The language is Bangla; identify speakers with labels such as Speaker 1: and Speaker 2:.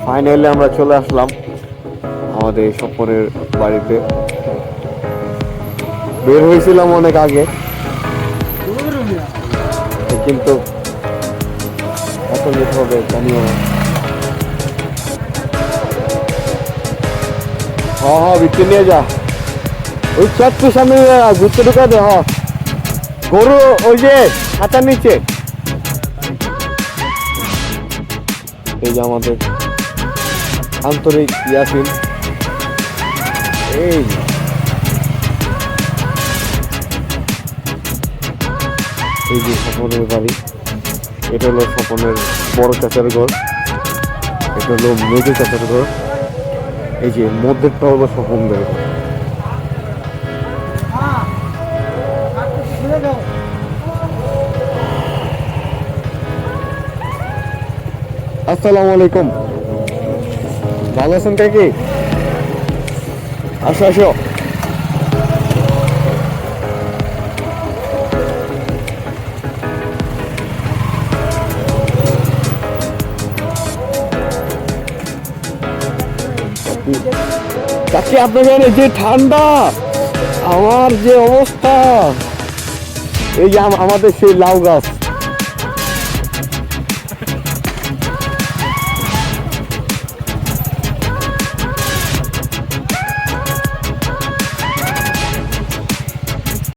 Speaker 1: ফাইনালি আমরা চলে আসলাম আমাদের এই স্বপ্নের বাড়িতে। বের হয়েছিলাম অনেক আগে, কিন্তু এত লেট হবে জানিও না। হ্যাঁ ভিতরে নিয়ে যা, ওই চারটির সামনে ঘুরতে ঢুকা দে। গরু ওই যে ছাতার নিচে। এই যে আমাদের আন্তরিক ইয়াসিন, এই এই যে স্বপনের বাড়ি। এটা হলো স্বপনের বড় চাচার ঘর, এটা হলো মেজো চাচার ঘর। এই যে মধ্যেরটা হলো স্বপনদের ঘর। আসসালামু আলাইকুম, ভালো আছেন কাকি? আসো আসো। কাকি আপনি জানেন যে ঠান্ডা, আমার যে অবস্থা। এই যে আমাদের সেই লাউ গাছ,